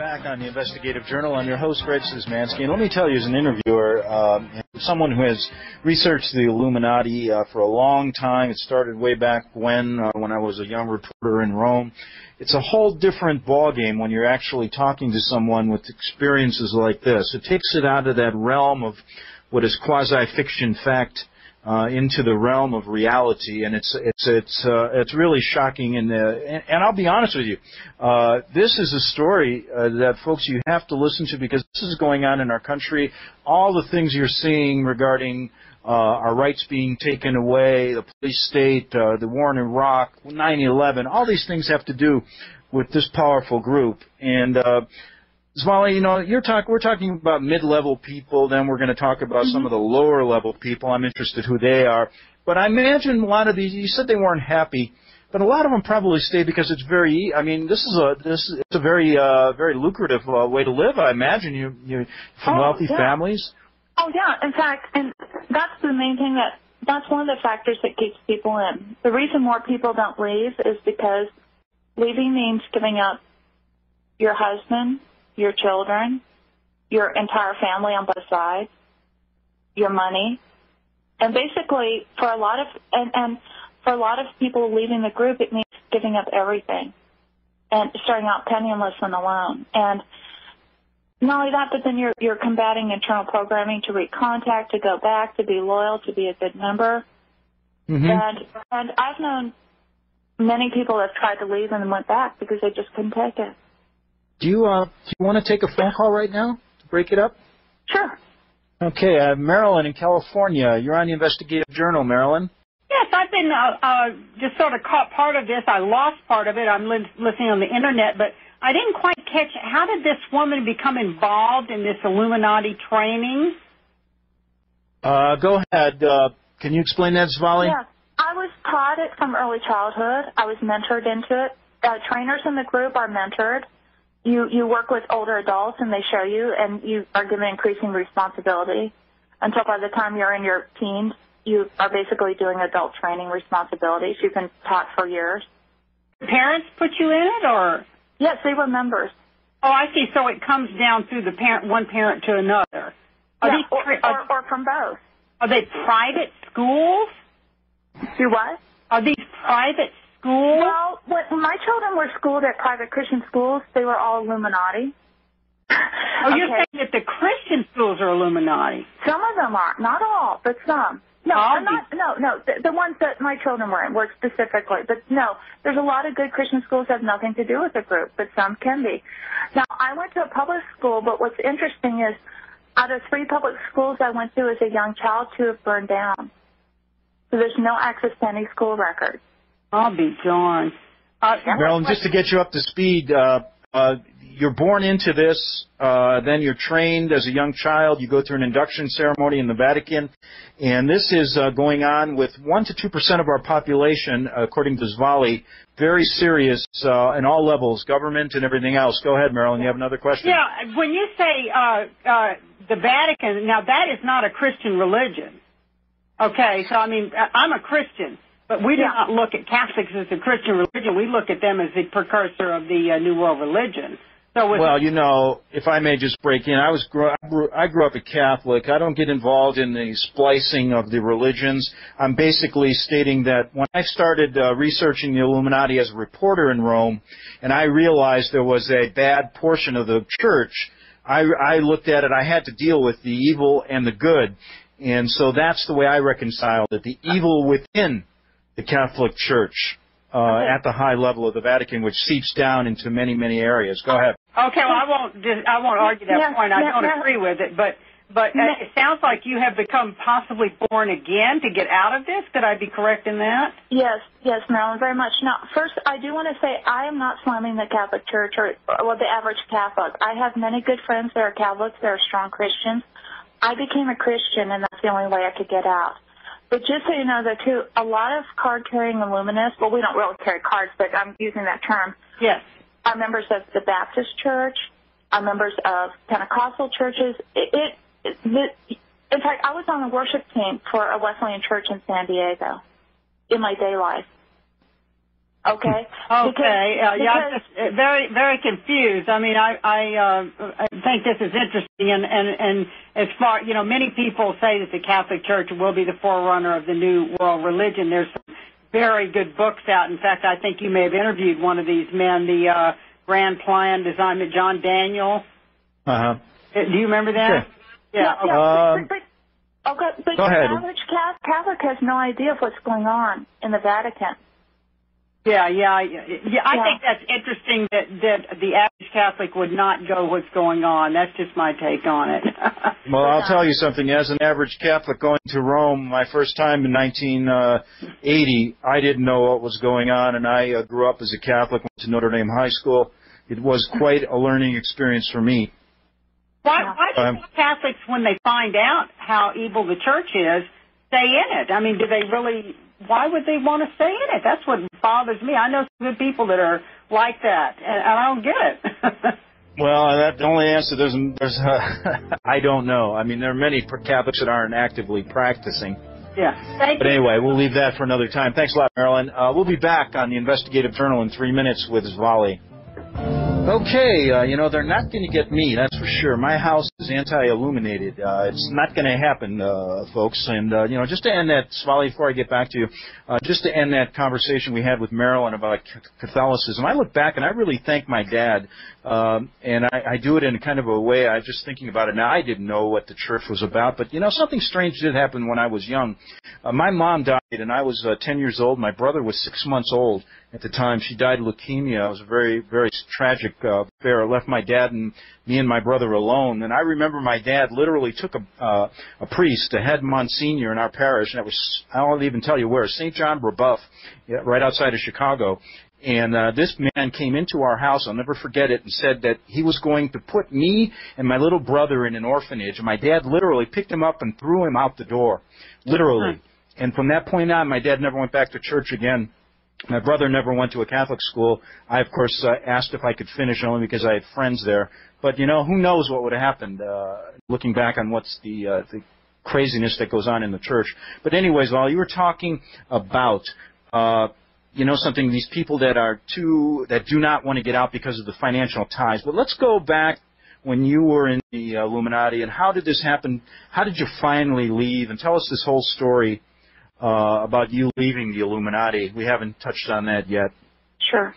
back on the Investigative Journal. I'm your host, Greg Szymanski, and let me tell you, as an interviewer, someone who has researched the Illuminati for a long time, it started way back when I was a young reporter in Rome. It's a whole different ballgame when you're actually talking to someone with experiences like this. It takes it out of that realm of what is quasi-fiction fact into the realm of reality, and it's really shocking. And I'll be honest with you, this is a story that, folks, you have to listen to, because this is going on in our country. All the things you're seeing regarding our rights being taken away, the police state, the war in Iraq, 9/11, all these things have to do with this powerful group. And Svali, you know, we're talking about mid-level people, then we're going to talk about some of the lower-level people. I'm interested who they are. But I imagine a lot of these, you said they weren't happy, but a lot of them probably stay because it's very, I mean, it's a very lucrative way to live. I imagine you from wealthy families. Oh, yeah. In fact, and that's the main thing, that's one of the factors that keeps people in. The reason more people don't leave is because leaving means giving up your husband, your children, your entire family on both sides, your money, and basically for a lot of people leaving the group, it means giving up everything and starting out penniless and alone. And not only that, but then you're combating internal programming to recontact, to go back, to be loyal, to be a good member. And I've known many people that tried to leave and went back because they just couldn't take it. Do you want to take a phone call right now to break it up? Sure. Okay, Marilyn in California. You're on the Investigative Journal, Marilyn. Yes, I've been just sort of caught part of this. I lost part of it. I'm listening on the Internet, but I didn't quite catch it. How did this woman become involved in this Illuminati training? Go ahead. Can you explain that, Svali? Yeah, I was taught it from early childhood. I was mentored into it. Trainers in the group are mentored. You work with older adults, and they show you, and you are given increasing responsibility until by the time you're in your teens, you are basically doing adult training responsibilities. You've been taught for years. Parents put you in it, or? Yes, they were members. Oh, I see. So it comes down through the one parent to another. Or from both. Are they private schools? Do what? Are these private schools? Well, when my children were schooled at private Christian schools, they were all Illuminati. Oh, you're saying that the Christian schools are Illuminati? Some of them are. Not all, but some. No, no. The ones that my children were in were specifically. But no, there's a lot of good Christian schools that have nothing to do with the group, but some can be. Now, I went to a public school, but what's interesting is out of 3 public schools I went to as a young child, 2 have burned down. So there's no access to any school records. I'll be darned. Marilyn, just to get you up to speed, you're born into this, then you're trained as a young child. You go through an induction ceremony in the Vatican, and this is going on with 1 to 2% of our population, according to Svali. Very serious in all levels, government and everything else. Go ahead, Marilyn. You have another question? Yeah, when you say the Vatican, now that is not a Christian religion. Okay, so I mean, I'm a Christian. But we do not look at Catholics as a Christian religion. We look at them as the precursor of the New World religion. So well, you know, if I may just break in, I grew up a Catholic. I don't get involved in the splicing of the religions. I'm basically stating that when I started researching the Illuminati as a reporter in Rome, and I realized there was a bad portion of the church, I looked at it. I had to deal with the evil and the good. And so that's the way I reconciled it, the evil within the Catholic Church at the high level of the Vatican, which seeps down into many, many areas. Go ahead. Okay, well, I won't argue that point. I don't agree with it, but it sounds like you have become possibly born again to get out of this. Could I be correct in that? Yes, Marilyn, very much. Now, first, I do want to say I am not slamming the Catholic Church or the average Catholic. I have many good friends that are Catholics, that are strong Christians. I became a Christian, and that's the only way I could get out. But just so you know, though, too, a lot of card-carrying Illuminists, well, we don't really carry cards, but I'm using that term. Yes. Are members of the Baptist Church, are members of Pentecostal churches. In fact, I was on the worship team for a Wesleyan church in San Diego in my day life. Okay. Okay. Yeah, I'm just very, very confused. I mean, I think this is interesting, and as far, you know, many people say that the Catholic Church will be the forerunner of the new world religion. There's some very good books out. In fact, I think you may have interviewed one of these men, the Grand Plan Design, John Daniel. Uh-huh. Do you remember that? Sure. Yeah. But go ahead. The average Catholic has no idea of what's going on in the Vatican. Yeah. I think that's interesting that the average Catholic would not go what's going on. That's just my take on it. Well, I'll tell you something. As an average Catholic going to Rome my first time in 1980, I didn't know what was going on, and I grew up as a Catholic, went to Notre Dame High School. It was quite a learning experience for me. Why do Catholics, when they find out how evil the church is, stay in it? I mean, do they really... Why would they want to stay in it? That's what bothers me. I know some good people that are like that, and I don't get it. Well, the only answer, I don't know. I mean, there are many Catholics that aren't actively practicing. Yeah. Thank you. But anyway, we'll leave that for another time. Thanks a lot, Marilyn. We'll be back on the Investigative Journal in 3 minutes with Svali. Okay, they're not going to get me, that's for sure. My house is anti-illuminated. It's not going to happen, folks. And, just to end that, Svali, before I get back to you, just to end that conversation we had with Marilyn about Catholicism, I look back and I really thank my dad. And I do it in kind of a way, I'm just thinking about it now. I didn't know what the church was about, but, something strange did happen when I was young. My mom died, and I was 10 years old. My brother was 6 months old at the time. She died of leukemia. It was a very, very tragic affair. It left my dad and me and my brother alone. And I remember my dad literally took a priest, a head Monsignor in our parish, and it was, I won't even tell you where, St. John Brebeuf, right outside of Chicago. And this man came into our house, I'll never forget it, and said that he was going to put me and my little brother in an orphanage. And my dad literally picked him up and threw him out the door, literally. And from that point on, my dad never went back to church again. My brother never went to a Catholic school. I, of course, asked if I could finish only because I had friends there. But, who knows what would have happened, looking back on what's the craziness that goes on in the church. But anyways, while you were talking about, something, these people that do not want to get out because of the financial ties. But let's go back when you were in the Illuminati, and how did this happen? How did you finally leave? And tell us this whole story about you leaving the Illuminati. We haven't touched on that yet. Sure.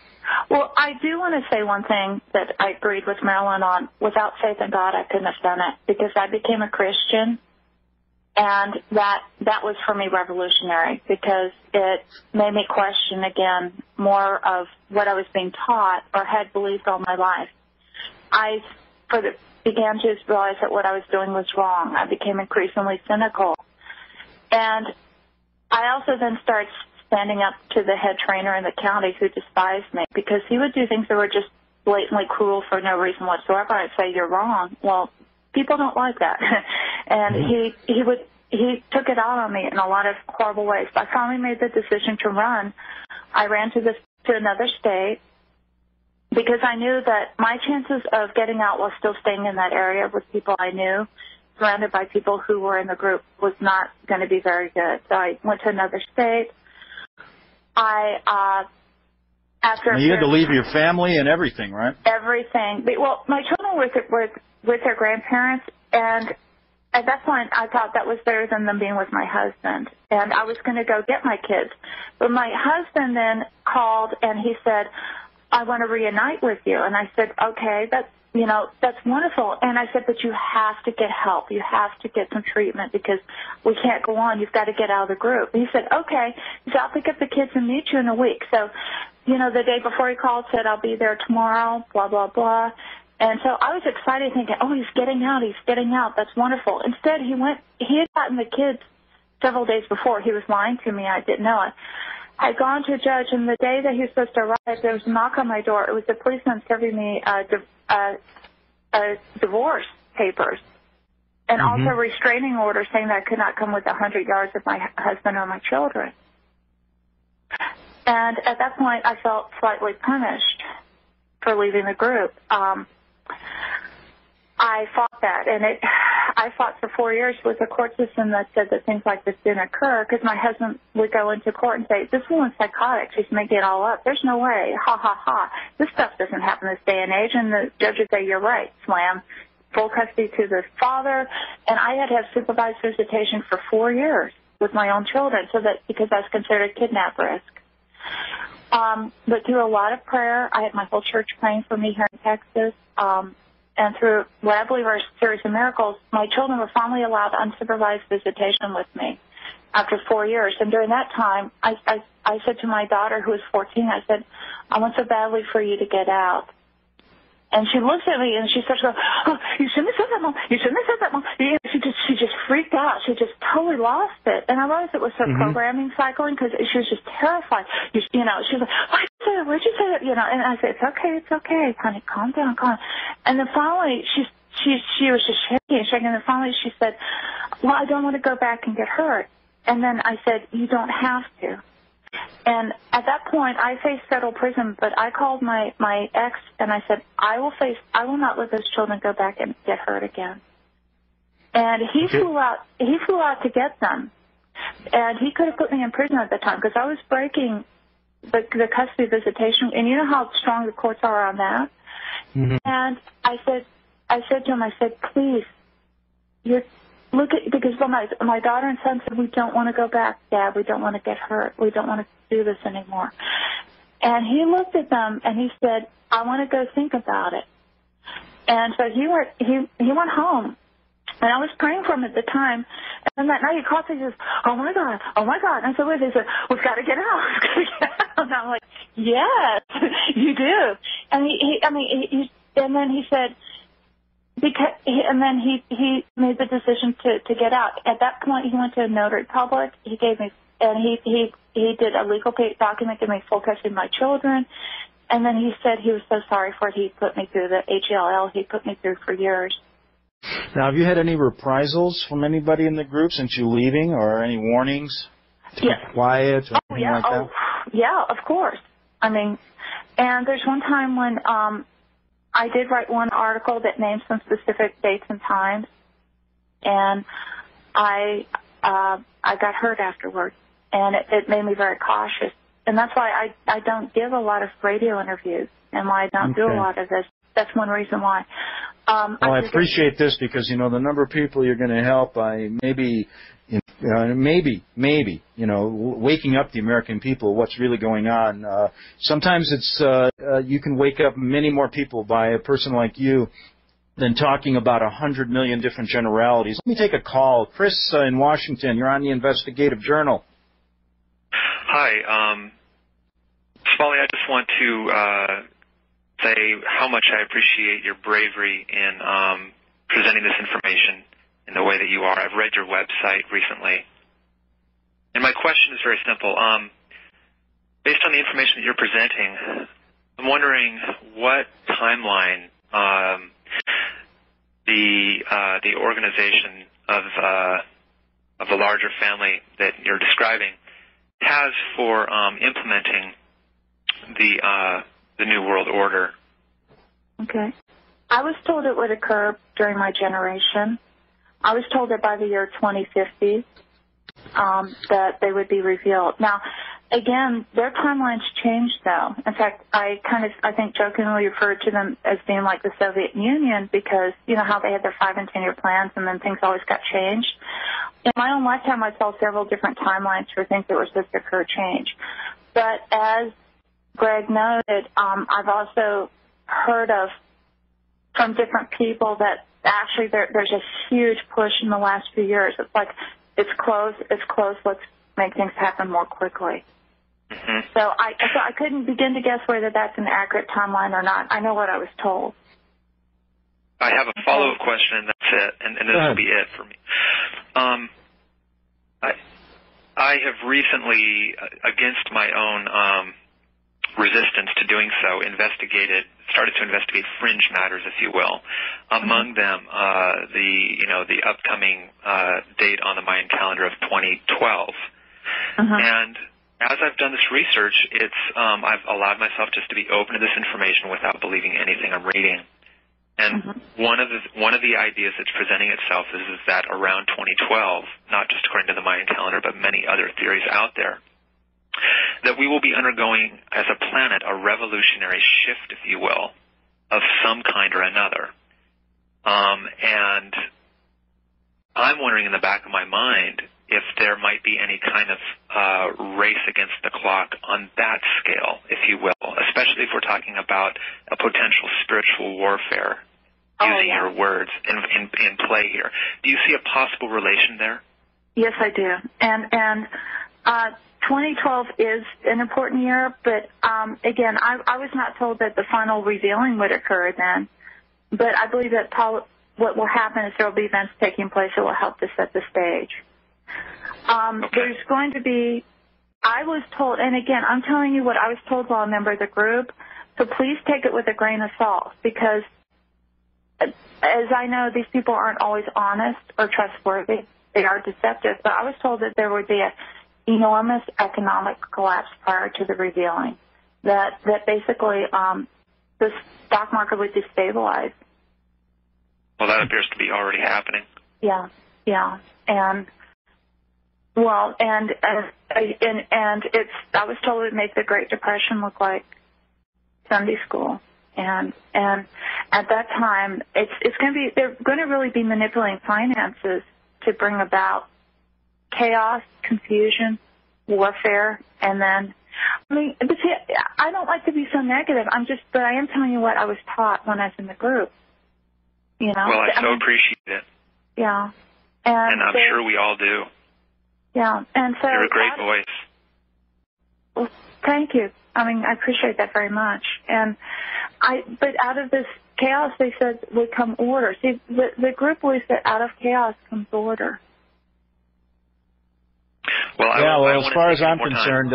Well, I do want to say one thing that I agreed with Marilyn on. Without faith in God, I couldn't have done it, because I became a Christian, and that was for me revolutionary, because it made me question again more of what I was being taught or had believed all my life. I began to realize that what I was doing was wrong. I became increasingly cynical. And I also then started standing up to the head trainer in the county, who despised me, because he would do things that were just blatantly cruel for no reason whatsoever. I'd say, you're wrong. Well, people don't like that. And he took it out on me in a lot of horrible ways. I finally made the decision to run. I ran to another state, because I knew that my chances of getting out while still staying in that area with people I knew, surrounded by people who were in the group, was not going to be very good. So I went to another state. You had to leave your family and everything, right? Everything. Well, my children were with their grandparents, and at that point I thought that was better than them being with my husband. And I was going to go get my kids. But my husband then called, and he said, I want to reunite with you. And I said, okay, that's wonderful. And I said, but you have to get help. You have to get some treatment, because we can't go on. You've got to get out of the group. And he said, okay. He said, I'll pick up the kids and meet you in a week. So, the day before he called, said, I'll be there tomorrow, blah, blah, blah. And so I was excited, thinking, oh, he's getting out. That's wonderful. Instead, he had gotten the kids several days before. He was lying to me. I didn't know it. I'd gone to a judge, and the day that he was supposed to arrive, there was a knock on my door. It was the policeman serving me divorce papers, and also a restraining order saying that I could not come within 100 yards of my husband or my children. And at that point, I felt slightly punished for leaving the group. I fought that, and I fought for 4 years with a court system that said that things like this didn't occur because my husband would go into court and say, this woman's psychotic. She's making it all up. There's no way. Ha, ha, ha. This stuff doesn't happen this day and age. And the judge would say, you're right. Slam. Full custody to the father. And I had to have supervised visitation for 4 years with my own children because I was considered a kidnap risk. But through a lot of prayer, I had my whole church praying for me here in Texas. And through what I believe are a series of miracles, my children were finally allowed unsupervised visitation with me after 4 years. And during that time, I said to my daughter, who was 14, I said, I want so badly for you to get out. And she looks at me and she starts going, oh, you shouldn't have said that, Mom. You shouldn't have said that, Mom. She just freaked out. She just totally lost it. And I realized it was her programming cycling because she was just terrified. She was like, why'd you say that? Why'd you say that? And I said, it's okay, honey, calm down. And then finally, she was just shaking. And then finally she said, well, I don't want to go back and get hurt. And then I said, you don't have to. And at that point, I faced federal prison, but I called my ex and I said, I will not let those children go back and get hurt again. And he flew out to get them. And he could have put me in prison at the time because I was breaking the custody visitation. And you know how strong the courts are on that? Mm-hmm. And I said to him, please, because my daughter and son said, we don't want to go back, Dad. We don't want to get hurt. We don't want to do this anymore. And he looked at them and he said, I want to go think about it. And so he went home. And I was praying for him at the time. And then that night he called me and he says, oh, my God. And I said, wait, he said, we've got to get out. And I'm like, yes, you do. And and then he said, he made the decision to get out. At that point, he went to a notary public. He gave me, and he did a legal document, gave me full custody of my children. And then he said he was so sorry for it. He put me through the HELL. He put me through for years. Now, have you had any reprisals from anybody in the group since you leaving, or any warnings to be quiet or anything like that? Yeah, of course. I mean, and there's one time when I did write one article that named some specific dates and times, and I got hurt afterwards, and it made me very cautious. And that's why I don't give a lot of radio interviews, and why I don't do a lot of this. That's one reason why. Well, I appreciate this because, the number of people you're going to help by maybe waking up the American people, what's really going on. Sometimes it's you can wake up many more people by a person like you than talking about 100 million different generalities. Let me take a call. Chris in Washington, you're on the Investigative Journal. Hi. Svali, I just want to say how much I appreciate your bravery in presenting this information in the way that you are. I've read your website recently. And my question is very simple. Based on the information that you're presenting, I'm wondering what timeline the organization of the larger family that you're describing has for implementing the New World Order. Okay. I was told it would occur during my generation. I was told that by the year 2050 that they would be revealed. Now, again, their timelines change, though. In fact, I think jokingly referred to them as being like the Soviet Union because, you know how they had their 5- and 10-year plans and then things always got changed. In my own lifetime, I saw several different timelines for things that were supposed to occur change. But as Greg noted, I've also heard of from different people that actually there's a huge push in the last few years. It's like it's close, let's make things happen more quickly. Mm-hmm. So I couldn't begin to guess whether that's an accurate timeline or not. I know what I was told. I have a follow-up question, and that's it, and this will be it for me. I have recently, against my own resistance to doing so, started to investigate fringe matters, if you will. Among them, the upcoming date on the Mayan calendar of 2012. And as I've done this research, I've allowed myself just to be open to this information without believing anything I'm reading. And one of the ideas that's presenting itself is that around 2012, not just according to the Mayan calendar, but many other theories out there, that we will be undergoing as a planet a revolutionary shift, if you will, of some kind or another. And I'm wondering in the back of my mind if there might be any kind of race against the clock on that scale, if you will, especially if we're talking about a potential spiritual warfare, using your words in play here. Do you see a possible relation there? Yes, I do. And 2012 is an important year, but again, I was not told that the final revealing would occur then. But I believe that what will happen is there will be events taking place that will help to set the stage. There's going to be, I was told, and again, I'm telling you what I was told while a member of the group, so please take it with a grain of salt, because as I know, these people aren't always honest or trustworthy. They are deceptive, but I was told that there would be an enormous economic collapse prior to the revealing, that basically the stock market would destabilize. Well, that appears to be already happening. Yeah, and well, and it's. I was told it would make the Great Depression look like Sunday school, and at that time, it's going to be. They're going to really be manipulating finances to bring about chaos, confusion, warfare, and then. I mean, but see, I don't like to be so negative. But I am telling you what I was taught when I was in the group. You know. Well, I so appreciate it. Yeah. And I'm sure we all do. Yeah, and so... You're a great voice. Well, thank you. I mean, I appreciate that very much. But out of this chaos, they said, would come order. See, the group believes that out of chaos comes order. Well, as far as I'm concerned,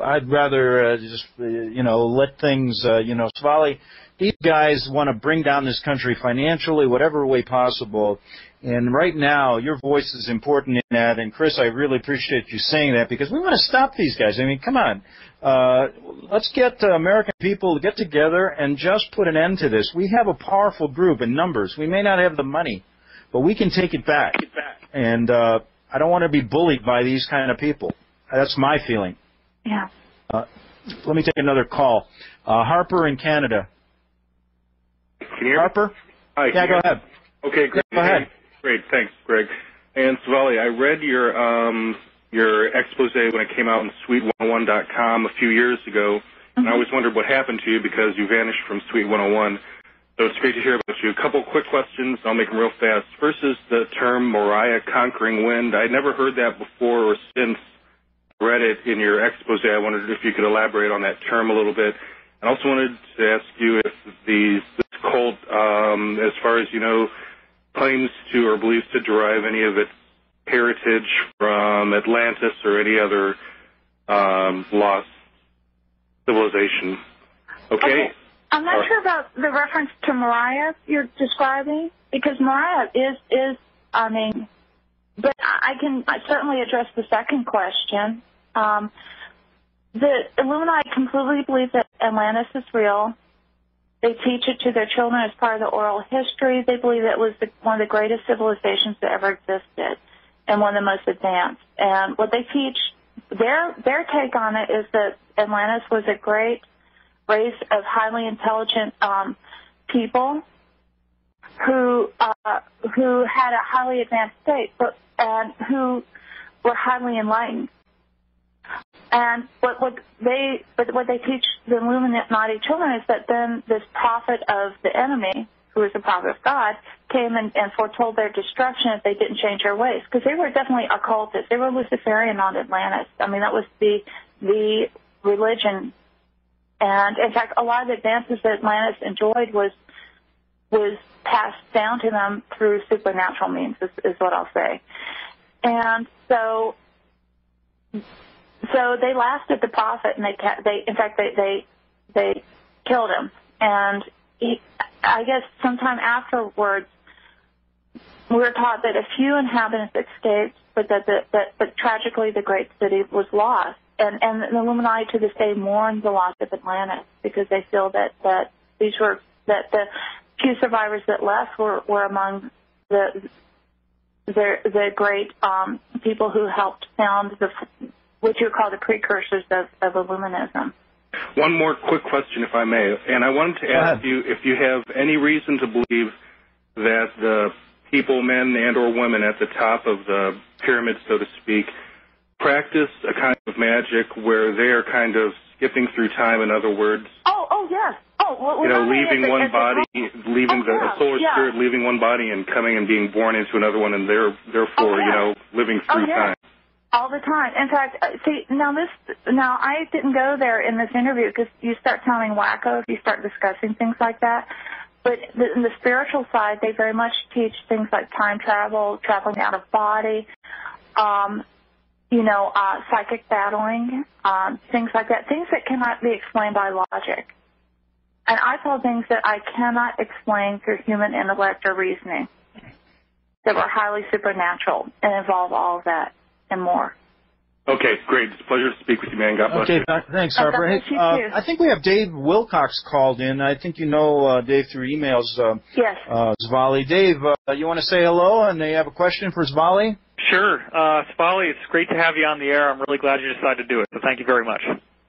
I'd rather just, let things, Svali, these guys want to bring down this country financially, whatever way possible. And right now, your voice is important in that. And, Chris, I really appreciate you saying that, because we want to stop these guys. I mean, come on. Let's get American people to get together and just put an end to this. We have a powerful group in numbers. We may not have the money, but we can take it back. And I don't want to be bullied by these kind of people. That's my feeling. Yeah. Let me take another call. Harper in Canada. Can you hear me? Harper? Hi. Yeah, go ahead. Okay, great. Go ahead. Great, thanks, Greg. And Svali, I read your expose when it came out on Suite101.com a few years ago, and I always wondered what happened to you because you vanished from Suite 101. So it's great to hear about you. A couple quick questions. I'll make them real fast. First is the term Moriah, conquering wind. I'd never heard that before or since I read it in your expose. I wondered if you could elaborate on that term a little bit. I also wanted to ask you if this cult, as far as you know, claims to or believes to derive any of its heritage from Atlantis or any other lost civilization. Okay. I'm not sure about the reference to Moriah you're describing, because Moriah is, I mean, but I can certainly address the second question. The Illuminati completely believe that Atlantis is real. They teach it to their children as part of the oral history. They believe it was one of the greatest civilizations that ever existed and one of the most advanced. And what they teach, their take on it is that Atlantis was a great race of highly intelligent people who had a highly advanced state, and who were highly enlightened. And what they teach the Illuminati children is that then this prophet of the enemy, who is the prophet of God, came and foretold their destruction if they didn't change their ways, because they were definitely occultists. They were Luciferian on Atlantis. I mean, that was the religion. And in fact, a lot of the advances that Atlantis enjoyed was passed down to them through supernatural means, is what I'll say. And so they lasted the prophet, and they killed him. And I guess sometime afterwards, we were taught that a few inhabitants escaped, but but tragically the great city was lost. And the Illuminati to this day mourn the loss of Atlantis, because they feel that few survivors that left were among the great people who helped found what you call the precursors of Illuminism. One more quick question, if I may, and I wanted to ask you if you have any reason to believe that the people, men and or women at the top of the pyramid, so to speak, practice a kind of magic where they are kind of skipping through time, in other words. Oh, yes. Oh, well, leaving one body, leaving a solar spirit, leaving one body and coming and being born into another one, and therefore, living through time. All the time. In fact, see, now I didn't go there in this interview because you start sounding wacko if you start discussing things like that. But in the spiritual side, they very much teach things like time travel, traveling out of body, psychic battling, things like that, things that cannot be explained by logic. And I saw things that I cannot explain through human intellect or reasoning that were highly supernatural and involve all of that and more. Okay, great. It's a pleasure to speak with you, man. God bless you. Thanks, Harper. I think we have Dave Wilcox called in. I think you know Dave through emails. Yes. Svali. Dave, you want to say hello, and they have a question for Svali? Sure. Svali, it's great to have you on the air. I'm really glad you decided to do it, so thank you very much.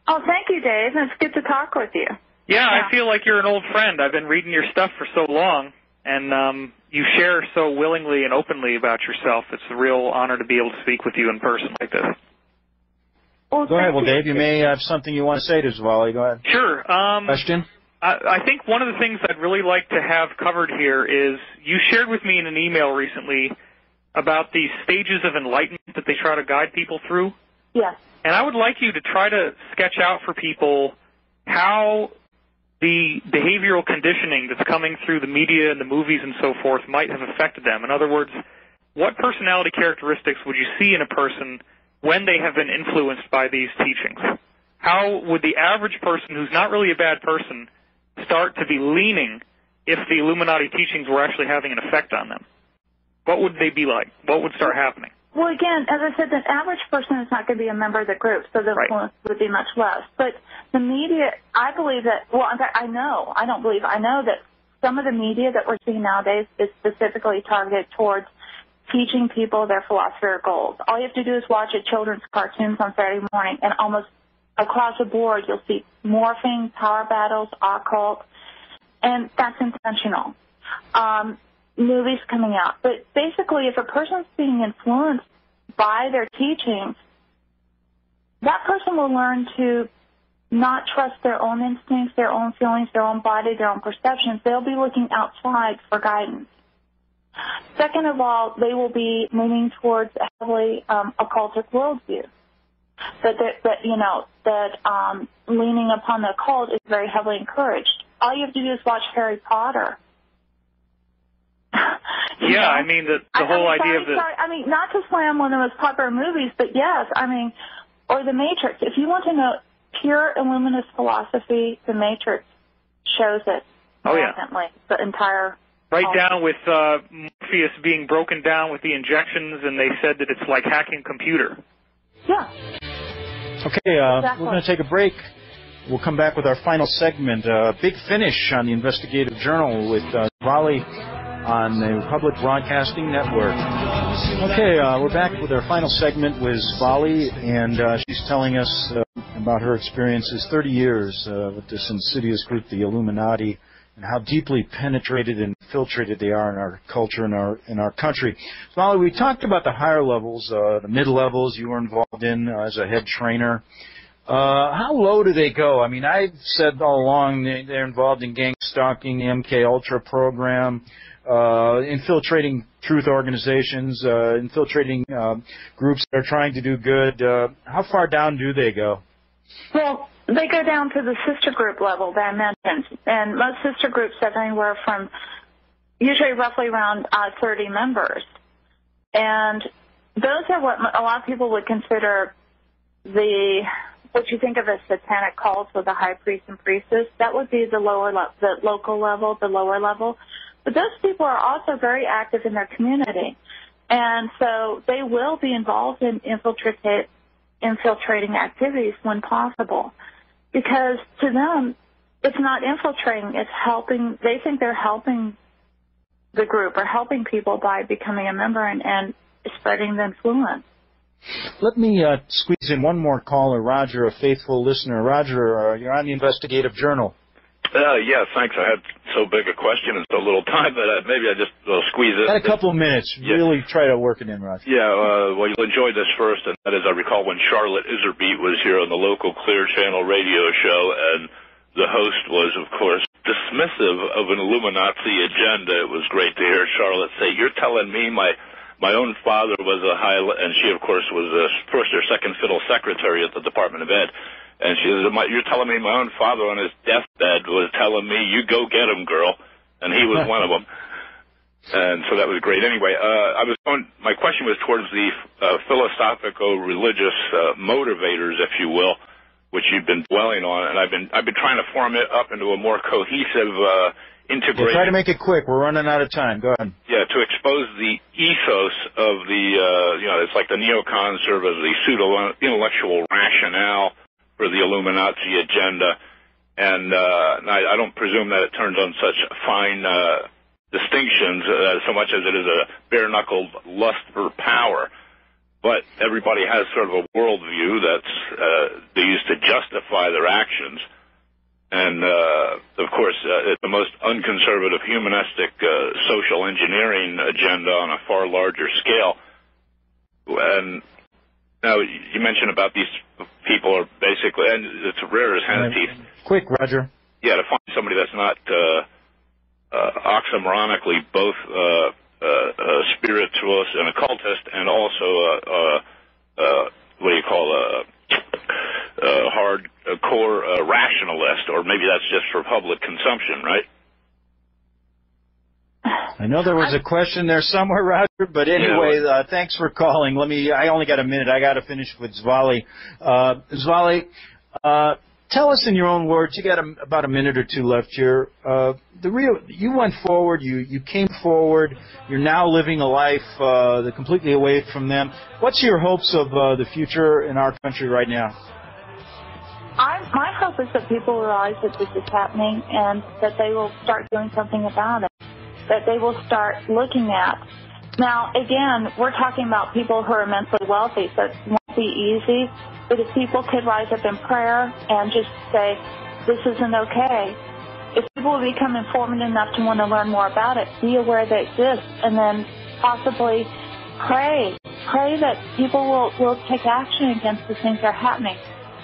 Oh, thank you, Dave. It's good to talk with you. Yeah, I feel like you're an old friend. I've been reading your stuff for so long, and you share so willingly and openly about yourself. It's a real honor to be able to speak with you in person like this. Well, go ahead. Well, Dave, you may have something you want to say to Svali. Go ahead. Sure. Question? I think one of the things I'd really like to have covered here is you shared with me in an email recently about the stages of enlightenment that they try to guide people through. Yes. And I would like you to try to sketch out for people how the behavioral conditioning that's coming through the media and the movies and so forth might have affected them. In other words, what personality characteristics would you see in a person when they have been influenced by these teachings? How would the average person who's not really a bad person start to be leaning if the Illuminati teachings were actually having an effect on them? What would they be like? What would start happening? Well, again, as I said, the average person is not going to be a member of the group, so the influence would be much less. But the media, I believe that, well, in fact, I know that some of the media that we're seeing nowadays is specifically targeted towards teaching people their philosophy or goals. All you have to do is watch a children's cartoons on Saturday morning, and almost across the board you'll see morphing, power battles, occult, and that's intentional. Movies coming out. But basically, if a person's being influenced by their teachings, that person will learn to not trust their own instincts, their own feelings, their own body, their own perceptions. They'll be looking outside for guidance. Second of all, they will be leaning towards a heavily occultic worldview. That leaning upon the occult is very heavily encouraged. All you have to do is watch Harry Potter. Yeah, I mean, the whole idea of the... I mean, not to slam one of the most popular movies, but yes, I mean, or The Matrix. If you want to know pure Illuminist philosophy, The Matrix shows it. Oh, yeah. The entire... Right down with Morpheus being broken down with the injections, and they said that it's like hacking a computer. Yeah. Okay, exactly. We're going to take a break. We'll come back with our final segment, Big Finish on the Investigative Journal with Svali on the Public Broadcasting Network. Okay, we're back with our final segment with Svali, and she's telling us about her experiences, 30 years with this insidious group, the Illuminati, and how deeply penetrated and infiltrated they are in our culture and in our country. Svali, we talked about the higher levels, the mid-levels you were involved in as a head trainer. How low do they go? I mean, I've said all along they're involved in gang stalking, the MK Ultra program, infiltrating truth organizations, infiltrating groups that are trying to do good. How far down do they go? Well, they go down to the sister group level that I mentioned, and most sister groups have anywhere from usually roughly around 30 members. And those are what a lot of people would consider what you think of as satanic cults with the high priest and priestess. That would be the local level, the lower level. But those people are also very active in their community. And so they will be involved in infiltrating activities when possible. Because to them, it's not infiltrating, it's helping. They think they're helping the group or helping people by becoming a member and spreading the influence. Let me squeeze in one more caller, Roger, a faithful listener. Roger, you're on the Investigative Journal. Yeah, thanks. I had so big a question and so little time that maybe I just squeeze it. Got a couple of minutes. Yeah. Really try to work it in, Roger. Yeah, well, you'll enjoy this first, and that is I recall when Charlotte Iserbeat was here on the local Clear Channel radio show, and the host was, of course, dismissive of an Illuminati agenda. It was great to hear Charlotte say, "You're telling me my own father was a high," and she, of course, was a first or second fiddle secretary at the Department of Ed. And she said, "You're telling me my own father on his deathbed was telling me, you go get him, girl." And he was one of them. And so that was great. Anyway, my question was towards the philosophico-religious motivators, if you will, which you've been dwelling on. And I've been trying to form it up into a more cohesive integrated. Try to make it quick. We're running out of time. Go ahead. Yeah, to expose the ethos of the, it's like the neocons serve as the pseudo-intellectual rationale for the Illuminati agenda, and I don't presume that it turns on such fine distinctions so much as it is a bare-knuckled lust for power. But everybody has sort of a worldview that's they use to justify their actions, and of course, it's the most unconservative, humanistic social engineering agenda on a far larger scale. And now, you mentioned about these people are basically, and it's rare as hen's teeth. Quick, Roger. Yeah, to find somebody that's not oxymoronically both a spiritualist and occultist, and also what do you call a hardcore rationalist, or maybe that's just for public consumption, right? I know there was a question there somewhere, Roger, but anyway, thanks for calling. I only got a minute. I got to finish with Svali. Svali, tell us in your own words, you got about a minute or two left here. You went forward, you came forward, you're now living a life completely away from them. What's your hopes of the future in our country right now? My hope is that people realize that this is happening and that they will start doing something about it, that they will start looking at. Now, again, we're talking about people who are immensely wealthy, so it won't be easy, but if people could rise up in prayer and just say, this isn't okay, if people will become informed enough to want to learn more about it, be aware they exist, and then possibly pray that people will take action against the things that are happening.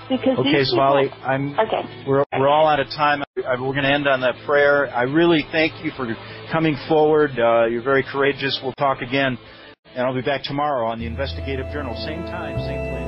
Because okay, Svali, we're all out of time. We're going to end on that prayer. I really thank you for coming forward. You're very courageous. We'll talk again, and I'll be back tomorrow on the Investigative Journal. Same time, same place.